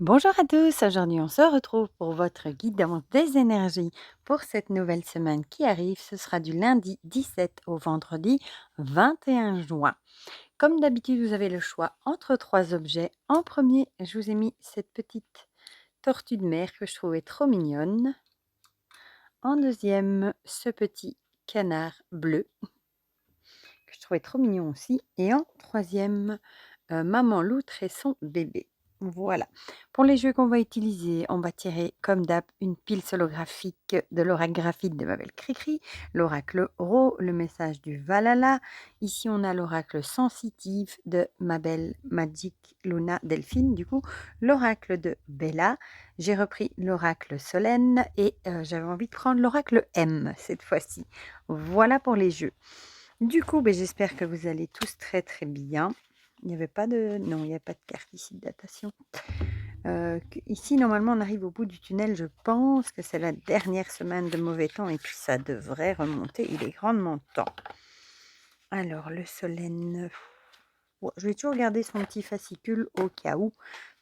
Bonjour à tous, aujourd'hui on se retrouve pour votre guidance des énergies pour cette nouvelle semaine qui arrive. Ce sera du lundi 17 au vendredi 21 juin. Comme d'habitude, vous avez le choix entre trois objets. En premier, je vous ai mis cette petite tortue de mer que je trouvais trop mignonne. En deuxième, ce petit canard bleu que je trouvais trop mignon aussi. Et en troisième, maman loutre et son bébé. Voilà. Pour les jeux qu'on va utiliser, on va tirer comme d'hab une pile holographique de l'oracle graphite de ma belle Cricri, l'oracle Ro, le message du Valhalla. Ici, on a l'oracle sensitive de ma belle Magic Luna Delphine, du coup, l'oracle de Bella. J'ai repris l'oracle Solène et j'avais envie de prendre l'oracle M cette fois-ci. Voilà pour les jeux. Du coup, j'espère que vous allez tous très très bien. Il n'y avait pas de... Non, il n'y avait pas de carte ici de datation. Ici, normalement, on arrive au bout du tunnel. Je pense que c'est la dernière semaine de mauvais temps et puis ça devrait remonter. Il est grandement temps. Alors, le Solène... Ouais, je vais toujours garder son petit fascicule au cas où.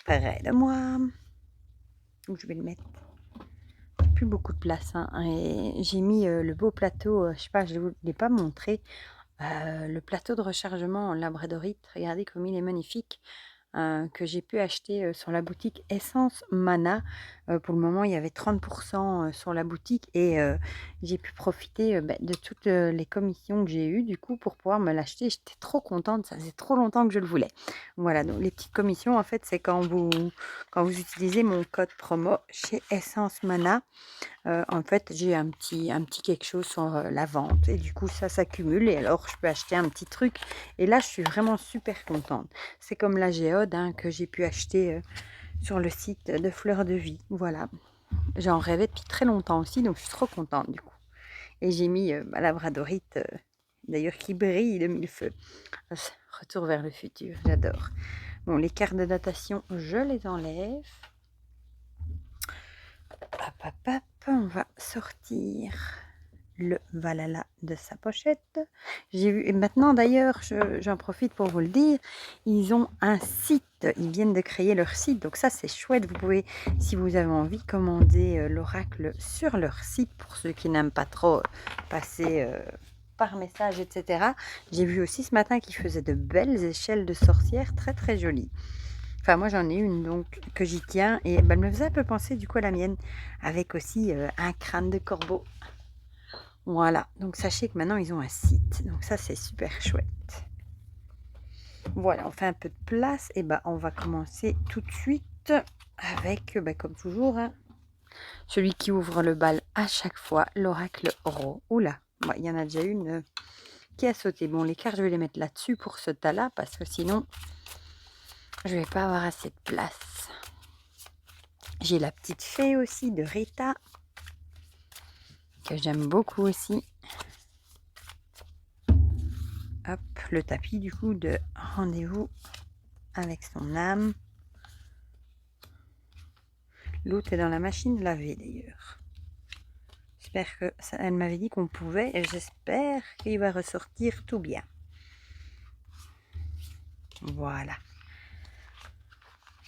Près de moi. Où je vais le mettre. Plus beaucoup de place. Hein. Et j'ai mis le beau plateau. Je sais pas, je ne vous l'ai pas montré. Le plateau de rechargement en labradorite, regardez comme il est magnifique, que j'ai pu acheter sur la boutique Essence Mana. Pour le moment, il y avait 30% sur la boutique et j'ai pu profiter de toutes les commissions que j'ai eues du coup pour pouvoir me l'acheter. J'étais trop contente, ça faisait trop longtemps que je le voulais. Voilà, donc les petites commissions, en fait, c'est quand vous utilisez mon code promo chez Essence Mana. En fait, j'ai un petit quelque chose sur la vente et du coup, ça s'accumule et alors je peux acheter un petit truc. Et là, je suis vraiment super contente. C'est comme la géode que j'ai pu acheter sur le site de Fleurs de Vie. Voilà. J'en rêvais depuis très longtemps aussi, donc je suis trop contente du coup. Et j'ai mis ma labradorite, d'ailleurs, qui brille de mille feux. Retour vers le futur, j'adore. Bon, les cartes de datation, je les enlève. Hop, hop, hop, on va sortir le Valhalla de sa pochette. J'ai vu, et maintenant d'ailleurs, j'en profite pour vous le dire, ils ont un site, ils viennent de créer leur site, donc ça c'est chouette, vous pouvez, si vous avez envie, commander l'oracle sur leur site, pour ceux qui n'aiment pas trop passer par message, etc. J'ai vu aussi ce matin qu'ils faisaient de belles échelles de sorcières, très très jolies. Enfin, moi j'en ai une donc que j'y tiens et elle me faisait un peu penser du coup à la mienne, avec aussi un crâne de corbeau. Voilà, donc sachez que maintenant ils ont un site, donc ça c'est super chouette. Voilà, on fait un peu de place et on va commencer tout de suite avec, comme toujours, celui qui ouvre le bal à chaque fois, l'oracle Ro. Oula, il y en a déjà une qui a sauté. Bon, les cartes je vais les mettre là-dessus pour ce tas-là parce que sinon je vais pas avoir assez de place. J'ai la petite fée aussi de Rita que j'aime beaucoup aussi. Hop, le tapis du coup de rendez-vous avec son âme. L'autre est dans la machine à laver d'ailleurs. J'espère que ça, elle m'avait dit qu'on pouvait et j'espère qu'il va ressortir tout bien. Voilà.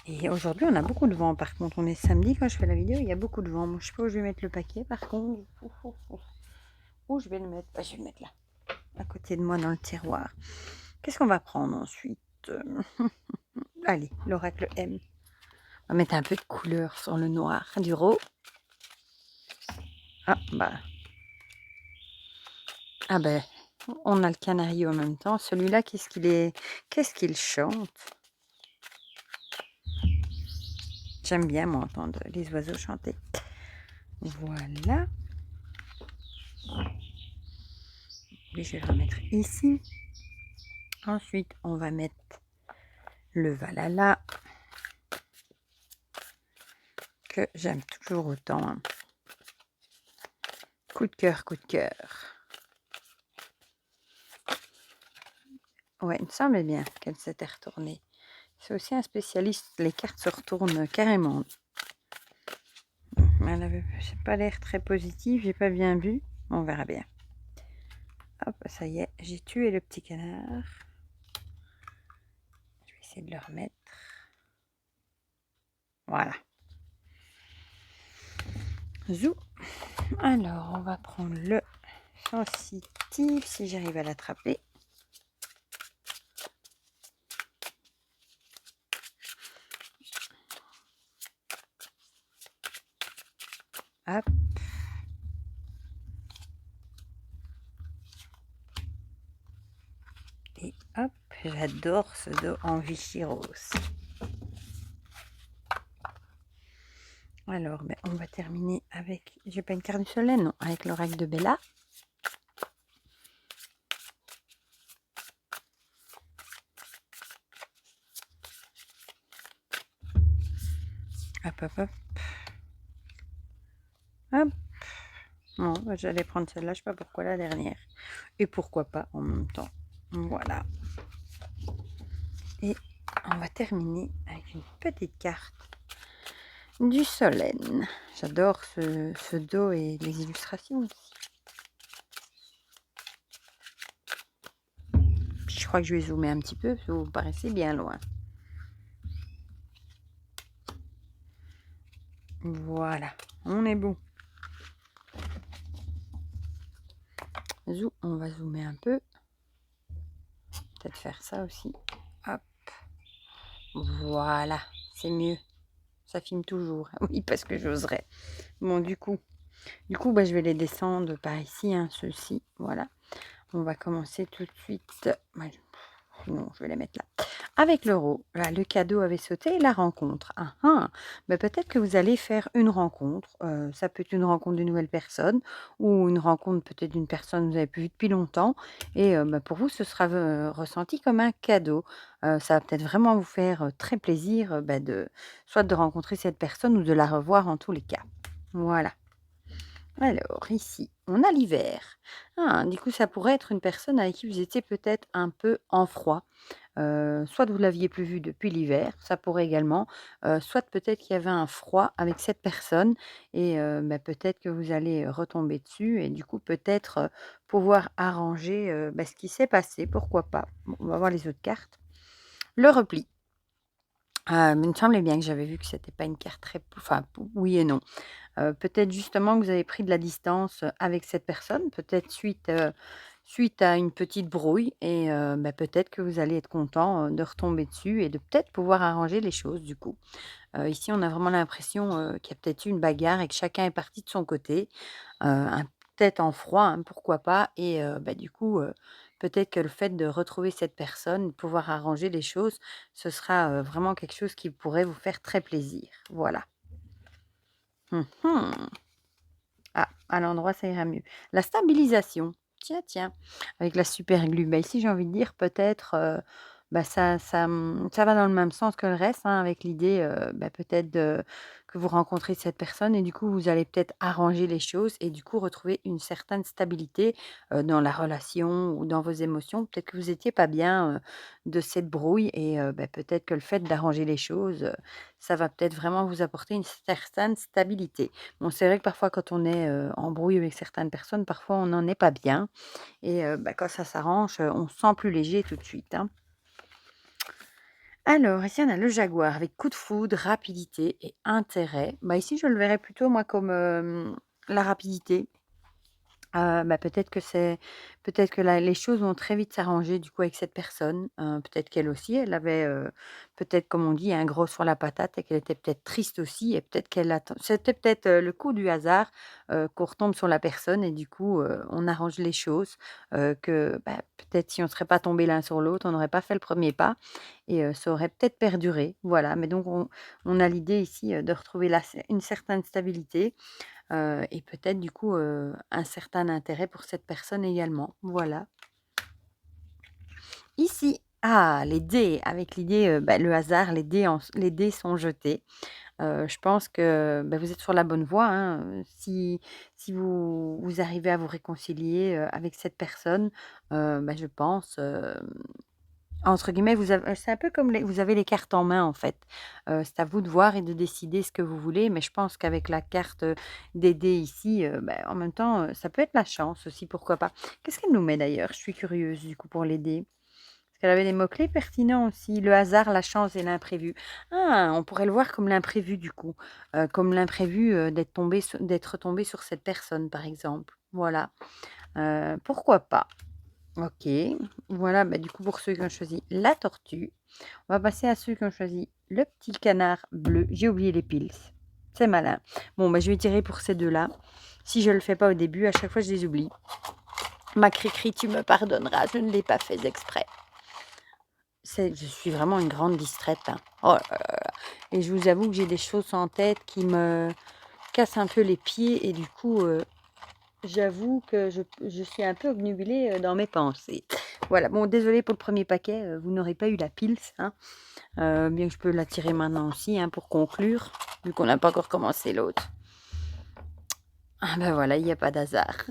Et aujourd'hui on a beaucoup de vent par contre. On est samedi quand je fais la vidéo, il y a beaucoup de vent. Moi, je sais pas où je vais mettre le paquet par contre. Où je vais le mettre? Je vais le mettre là, à côté de moi dans le tiroir. Qu'est-ce qu'on va prendre ensuite? Allez, l'oracle M. On va mettre un peu de couleur sur le noir du ro. Ah on a le canari en même temps. Celui-là, qu'est-ce qu'il chante? J'aime bien moi entendre les oiseaux chanter. Voilà. Oui, je vais le remettre ici. Ensuite, on va mettre le Valhalla que j'aime toujours autant. Hein. Coup de cœur, coup de cœur. Ouais, il me semblait bien qu'elle s'était retournée. C'est aussi un spécialiste. Les cartes se retournent carrément. Elle avait pas l'air très positive, j'ai pas bien vu. On verra bien. Hop, ça y est, j'ai tué le petit canard. Je vais essayer de le remettre. Voilà. Zou. Alors, on va prendre le sensitif, si j'arrive à l'attraper. Hop. Et hop, j'adore ce dos en Vichy rose. Alors, on va terminer avec, j'ai pas une carte du soleil, non, avec l'oracle de Bella. Hop, hop, hop. Hop. Bon, j'allais prendre celle-là, je sais pas pourquoi la dernière. Et pourquoi pas en même temps. Voilà. Et on va terminer avec une petite carte du Solène. J'adore ce dos et les illustrations aussi. Je crois que je vais zoomer un petit peu parce que vous paraissez bien loin. Voilà, on est bon. On va zoomer un peu. Peut-être faire ça aussi. Hop. Voilà, c'est mieux. Ça filme toujours. Oui, parce que j'oserais. Bon, du coup, je vais les descendre par ici, hein, ceux-ci. Voilà. On va commencer tout de suite. Non, je vais les mettre là. Avec l'euro, là, le cadeau avait sauté, la rencontre. Ah, ah. Peut-être que vous allez faire une rencontre. Ça peut être une rencontre d'une nouvelle personne ou une rencontre peut-être d'une personne que vous avez plus vue depuis longtemps. Et pour vous, ce sera ressenti comme un cadeau. Ça va peut-être vraiment vous faire très plaisir soit de rencontrer cette personne ou de la revoir en tous les cas. Voilà. Alors, ici, on a l'hiver. Ah, du coup, ça pourrait être une personne avec qui vous étiez peut-être un peu en froid. Soit vous l'aviez plus vu depuis l'hiver, ça pourrait également, soit peut-être qu'il y avait un froid avec cette personne et peut-être que vous allez retomber dessus et du coup peut-être, pouvoir arranger, ce qui s'est passé, pourquoi pas. Bon, on va voir les autres cartes. Le repli. Il me semblait bien que j'avais vu que c'était pas une carte très oui et non. Peut-être justement que vous avez pris de la distance, avec cette personne, peut-être suite à une petite brouille et peut-être que vous allez être content, de retomber dessus et de peut-être pouvoir arranger les choses du coup. Ici, on a vraiment l'impression, qu'il y a peut-être eu une bagarre et que chacun est parti de son côté, peut-être en froid, hein, pourquoi pas et du coup, peut-être que le fait de retrouver cette personne, de pouvoir arranger les choses, ce sera, vraiment quelque chose qui pourrait vous faire très plaisir. Voilà. Mmh. Ah, à l'endroit, ça ira mieux. La stabilisation. Tiens, tiens, avec la super glue. Ici, j'ai envie de dire peut-être, ça va dans le même sens que le reste, hein, avec l'idée, peut-être que vous rencontrez cette personne et du coup, vous allez peut-être arranger les choses et du coup, retrouver une certaine stabilité, dans la relation ou dans vos émotions. Peut-être que vous étiez pas bien, de cette brouille et peut-être que le fait d'arranger les choses, ça va peut-être vraiment vous apporter une certaine stabilité. Bon, c'est vrai que parfois quand on est, en brouille avec certaines personnes, parfois on n'en est pas bien et quand ça s'arrange, on se sent plus léger tout de suite, hein. Alors ici on a le jaguar avec coup de foudre, rapidité et intérêt. Ici je le verrais plutôt moi comme, la rapidité. Peut-être que la les choses vont très vite s'arranger du coup avec cette personne. Peut-être qu'elle aussi, elle avait, peut-être comme on dit un gros sur la patate et qu'elle était peut-être triste aussi et peut-être qu'elle attend c'était peut-être, le coup du hasard, qu'on retombe sur la personne et du coup, on arrange les choses, peut-être si on ne serait pas tombé l'un sur l'autre, on n'aurait pas fait le premier pas et ça aurait peut-être perduré. Voilà, mais donc on a l'idée ici, de retrouver une certaine stabilité. Et peut-être du coup, un certain intérêt pour cette personne également. Voilà. Ici, les dés, avec l'idée, le hasard, les dés sont jetés. Je pense que, vous êtes sur la bonne voie, hein, si vous arrivez à vous réconcilier, avec cette personne, je pense, entre guillemets, vous avez c'est un peu comme vous avez les cartes en main, en fait. C'est à vous de voir et de décider ce que vous voulez, mais je pense qu'avec la carte, des dés ici, en même temps, ça peut être la chance aussi, pourquoi pas. Qu'est-ce qu'elle nous met d'ailleurs? Je suis curieuse du coup pour les dés. Parce qu'elle avait des mots-clés pertinents aussi. Le hasard, la chance et l'imprévu. Ah, on pourrait le voir comme l'imprévu du coup. Comme l'imprévu, d'être tombé sur cette personne, par exemple. Voilà, pourquoi pas? OK. Voilà, bah, du coup, pour ceux qui ont choisi la tortue, on va passer à ceux qui ont choisi le petit canard bleu. J'ai oublié les pils. C'est malin. Bon, bah, je vais tirer pour ces 2-là. Si je le fais pas au début, à chaque fois, je les oublie. Ma Cricri, tu me pardonneras, je ne l'ai pas fait exprès. Je suis vraiment une grande distraite, hein. Oh là là là. Et je vous avoue que j'ai des choses en tête qui me cassent un peu les pieds et du coup, j'avoue que je suis un peu obnubilée, dans mes pensées. Voilà, bon désolée pour le premier paquet, vous n'aurez pas eu la pils, hein. Bien que je peux la tirer maintenant aussi, hein, pour conclure, vu qu'on n'a pas encore commencé l'autre. Ah ben voilà, il y a pas d'hasard.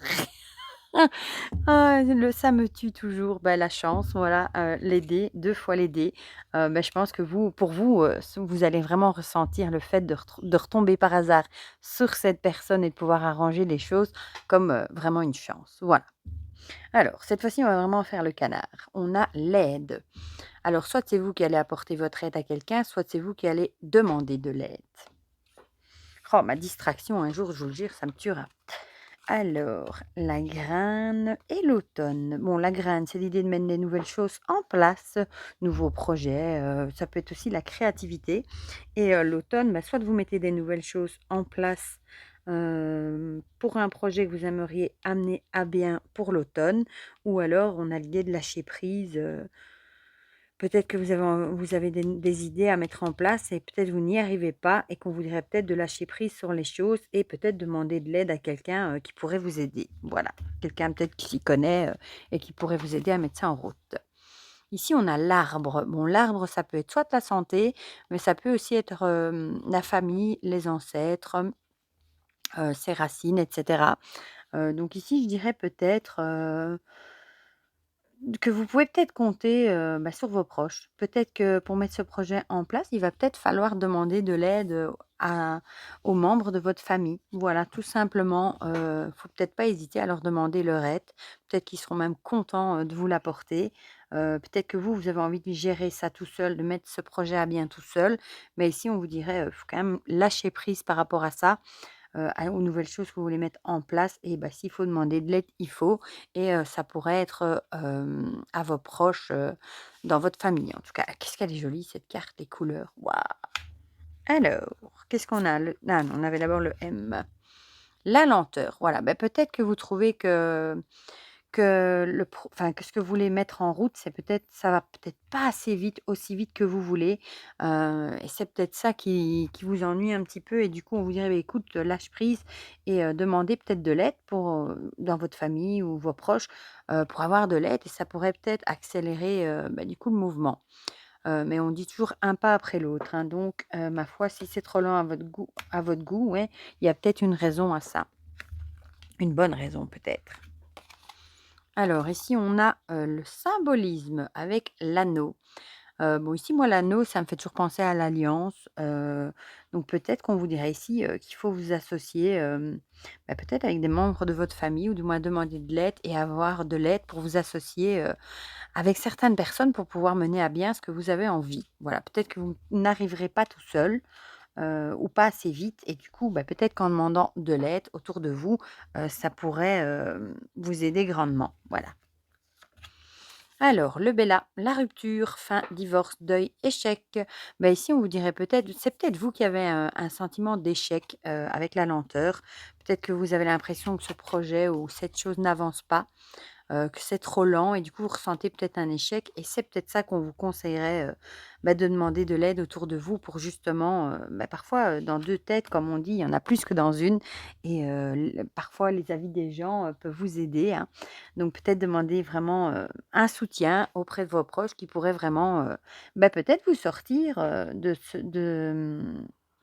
Ah, ça me tue toujours. Bah, la chance, voilà, les dés, 2 fois les dés. Bah, je pense que pour vous, vous allez vraiment ressentir le fait de retomber par hasard sur cette personne et de pouvoir arranger les choses comme, vraiment une chance. Voilà. Alors, cette fois-ci, on va vraiment faire le canard. On a l'aide. Alors, soit c'est vous qui allez apporter votre aide à quelqu'un, soit c'est vous qui allez demander de l'aide. Oh, ma distraction, un jour, je vous le jure, ça me tuera. Alors, la graine et l'automne. Bon, la graine, c'est l'idée de mettre des nouvelles choses en place, nouveaux projets, ça peut être aussi la créativité. Et l'automne, bah, soit vous mettez des nouvelles choses en place pour un projet que vous aimeriez amener à bien pour l'automne, ou alors on a l'idée de lâcher prise. Peut-être que vous avez des idées à mettre en place et peut-être vous n'y arrivez pas et qu'on voudrait peut-être de lâcher prise sur les choses et peut-être demander de l'aide à quelqu'un, qui pourrait vous aider. Voilà, quelqu'un peut-être qui s'y connaît, et qui pourrait vous aider à mettre ça en route. Ici, on a l'arbre. Bon, l'arbre, ça peut être soit la santé, mais ça peut aussi être, la famille, les ancêtres, ses racines et cetera. Donc ici, je dirais peut-être, que vous pouvez peut-être compter, bah, sur vos proches. Peut-être que pour mettre ce projet en place, il va peut-être falloir demander de l'aide, à aux membres de votre famille. Voilà, tout simplement, faut peut-être pas hésiter à leur demander leur aide. Peut-être qu'ils seront même contents, de vous l'apporter. Peut-être que vous avez envie de gérer ça tout seul, de mettre ce projet à bien tout seul. Mais ici, on vous dirait, faut quand même lâcher prise par rapport à ça, aux nouvelles choses que vous voulez mettre en place et bah, s'il faut demander de l'aide, il faut et ça pourrait être, à vos proches, dans votre famille en tout cas. Qu'est-ce qu'elle est jolie cette carte, les couleurs, waouh! Alors, qu'est-ce qu'on a? Non, on avait d'abord le M. La lenteur, voilà, bah, peut-être que vous trouvez que ce que vous voulez mettre en route, c'est peut-être ça va peut-être pas assez vite, aussi vite que vous voulez, et c'est peut-être ça qui vous ennuie un petit peu et du coup, on vous dirait: «Beh, écoute, lâche prise et demandez peut-être de l'aide dans votre famille ou vos proches, pour avoir de l'aide» et ça pourrait peut-être accélérer, bah, du coup, le mouvement. Mais on dit toujours un pas après l'autre, hein, donc ma foi, si c'est trop lent à votre goût, ouais, il y a peut-être une raison à ça. Une bonne raison peut-être. Alors ici, on a, le symbolisme avec l'anneau. Bon ici, moi, l'anneau, ça me fait toujours penser à l'alliance, donc peut-être qu'on vous dirait ici, qu'il faut vous associer, bah, peut-être avec des membres de votre famille ou du moins demander de l'aide et avoir de l'aide pour vous associer, avec certaines personnes pour pouvoir mener à bien ce que vous avez envie. Voilà, peut-être que vous n'arriverez pas tout seul, ou pas assez vite et du coup, bah, peut-être qu'en demandant de l'aide autour de vous, ça pourrait, vous aider grandement. Voilà. Alors, le Bella, la rupture, fin, divorce, deuil, échec. Bah, ici, on vous dirait peut-être, c'est peut-être vous qui avez un sentiment d'échec avec la lenteur. Peut-être que vous avez l'impression que ce projet ou cette chose n'avance pas, que c'est trop lent et du coup, vous ressentez peut-être un échec et c'est peut-être ça qu'on vous conseillerait, bah, de demander de l'aide autour de vous pour justement, bah, parfois, dans 2 têtes, comme on dit, il y en a plus que dans une et parfois les avis des gens, peuvent vous aider, hein. Donc peut-être demander vraiment, un soutien auprès de vos proches qui pourrait vraiment, bah, peut-être vous sortir,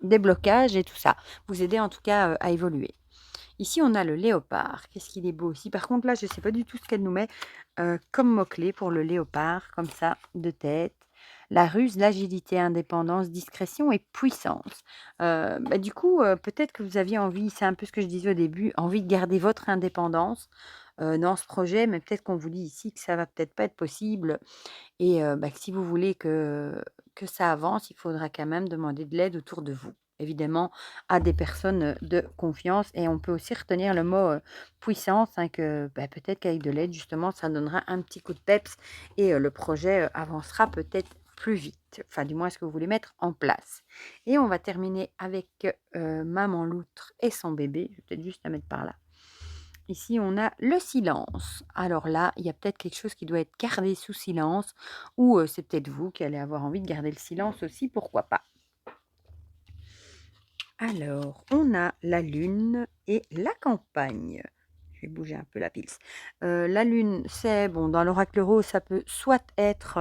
des blocages et tout ça. Vous aider en tout cas, à évoluer. Ici, on a le léopard. Qu'est-ce qu'il est beau aussi. Par contre, là, je ne sais pas du tout ce qu'elle nous met comme mot-clé pour le léopard, comme ça, de tête. La ruse, l'agilité, indépendance, discrétion et puissance. Bah, du coup, peut-être que vous aviez envie, c'est un peu ce que je disais au début, envie de garder votre indépendance, dans ce projet, mais peut-être qu'on vous dit ici que ça va peut-être pas être possible et que si vous voulez que ça avance, il faudra quand même demander de l'aide autour de vous. Évidemment, à des personnes, de confiance et on peut aussi retenir le mot, puissance, hein, que, peut-être qu'avec de l'aide justement, ça donnera un petit coup de peps et le projet, avancera peut-être plus vite. Enfin, du moins ce que vous voulez mettre en place et on va terminer avec, maman loutre et son bébé. Je vais peut-être juste la mettre par là. Ici, on a le silence. Alors là, il y a peut-être quelque chose qui doit être gardé sous silence ou c'est peut-être vous qui allez avoir envie de garder le silence aussi, pourquoi pas. Alors, on a la lune et la campagne. Je vais bouger un peu la pile. La lune, c'est bon, dans l'oracle rose, ça peut soit être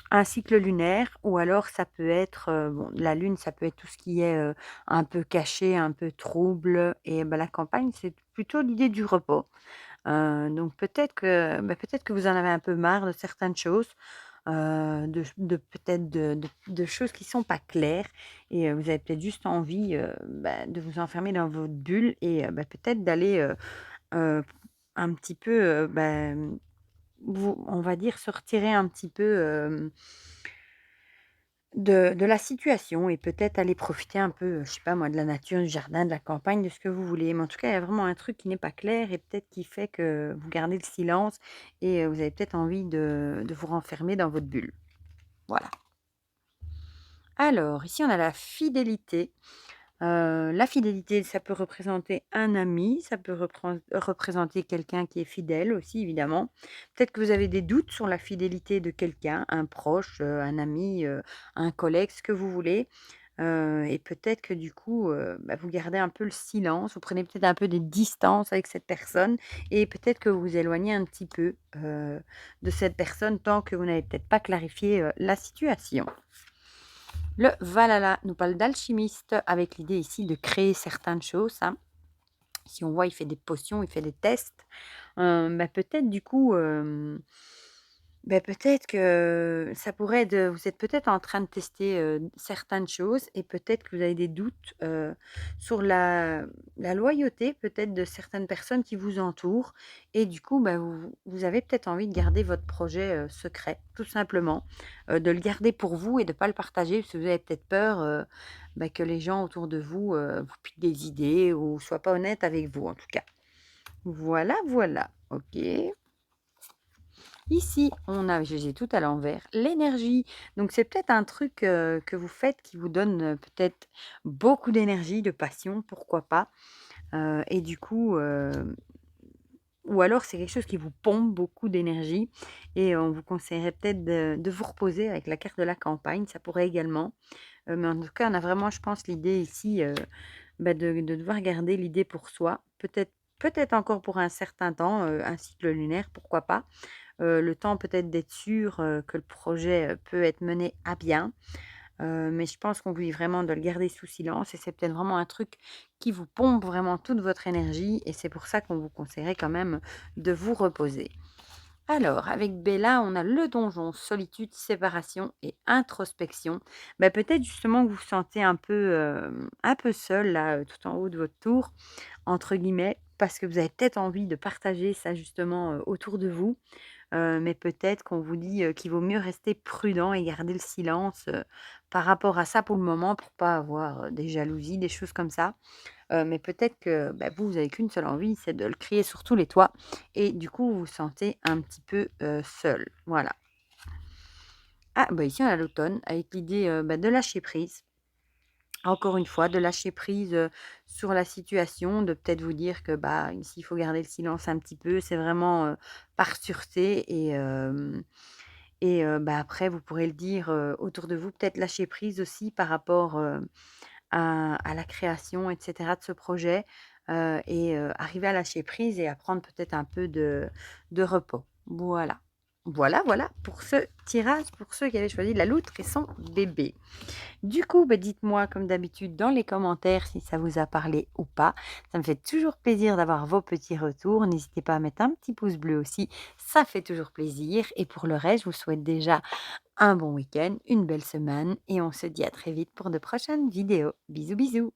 un cycle lunaire ou alors ça peut être, bon, la lune, ça peut être tout ce qui est un peu caché, un peu trouble et la campagne, c'est plutôt l'idée du repos. Donc peut-être que vous en avez un peu marre de certaines choses, de peut-être de choses qui sont pas claires et vous avez peut-être juste envie, de vous enfermer dans votre bulle et peut-être d'aller, heu, un petit peu, vous on va dire se retirer un petit peu, de la situation et peut-être aller profiter un peu, je sais pas moi, de la nature, du jardin, de la campagne, de ce que vous voulez. Mais en tout cas, il y a vraiment un truc qui n'est pas clair et peut-être qui fait que vous gardez le silence et vous avez peut-être envie de vous renfermer dans votre bulle. Voilà. Alors, ici, on a la fidélité, ça peut représenter un ami, ça peut représenter quelqu'un qui est fidèle aussi, évidemment. Peut-être que vous avez des doutes sur la fidélité de quelqu'un, un proche, un ami, un collègue, ce que vous voulez. Et peut-être que du coup, vous gardez un peu le silence, vous prenez peut-être un peu des distances avec cette personne et peut-être que vous vous éloignez un petit peu, de cette personne tant que vous n'avez peut-être pas clarifié, la situation. Le Valhalla nous parle d'alchimiste avec l'idée ici de créer certaines choses, hein. Si on voit, il fait des potions, il fait des tests. Peut-être du coup, peut-être que ça pourrait être, vous êtes peut-être en train de tester, certaines choses et peut-être que vous avez des doutes, sur la loyauté peut-être de certaines personnes qui vous entourent et du coup, vous avez peut-être envie de garder votre projet, secret, tout simplement. De le garder pour vous et de ne pas le partager parce que vous avez peut-être peur, que les gens autour de vous, vous piquent des idées ou soient pas honnêtes avec vous, en tout cas. Voilà, voilà. OK. Ici, on a j'ai tout à l'envers, l'énergie. Donc c'est peut-être un truc, que vous faites qui vous donne, peut-être beaucoup d'énergie, de passion, pourquoi pas? Et du coup, ou alors c'est quelque chose qui vous pompe beaucoup d'énergie et on vous conseillerait peut-être de vous reposer avec la carte de la campagne, ça pourrait également. Mais en tout cas, on a vraiment, je pense, l'idée ici, de devoir garder l'idée pour soi. Peut-être encore pour un certain temps, un cycle lunaire, pourquoi pas? Le temps peut-être d'être sûr, que le projet, peut être mené à bien. Mais je pense qu'on vous dit vraiment de le garder sous silence et c'est peut-être vraiment un truc qui vous pompe vraiment toute votre énergie et c'est pour ça qu'on vous conseillerait quand même de vous reposer. Alors, avec Bella, on a le donjon, solitude, séparation et introspection. Peut-être justement que vous vous sentez un peu seul là, tout en haut de votre tour, entre guillemets, parce que vous avez peut-être envie de partager ça justement autour de vous. Mais peut-être qu'on vous dit, qu'il vaut mieux rester prudent et garder le silence, par rapport à ça pour le moment, pour pas avoir, des jalousies, des choses comme ça. Mais peut-être que, vous avez qu'une seule envie, c'est de le crier sur tous les toits et du coup, vous vous sentez un petit peu, seul. Voilà. Ah, ici, on a l'automne avec l'idée, de lâcher prise. Encore une fois, de lâcher prise, sur la situation, de peut-être vous dire que, ici, il faut garder le silence un petit peu. C'est vraiment, par sûreté et après vous pourrez le dire, autour de vous, peut-être lâcher prise aussi par rapport, à la création et cetera de ce projet, arriver à lâcher prise et à prendre peut-être un peu de repos. Voilà. Voilà, voilà pour ce tirage, pour ceux qui avaient choisi la loutre et son bébé. Du coup, dites-moi comme d'habitude dans les commentaires si ça vous a parlé ou pas. Ça me fait toujours plaisir d'avoir vos petits retours. N'hésitez pas à mettre un petit pouce bleu aussi, ça fait toujours plaisir. Et pour le reste, je vous souhaite déjà un bon week-end, une belle semaine et on se dit à très vite pour de prochaines vidéos. Bisous bisous.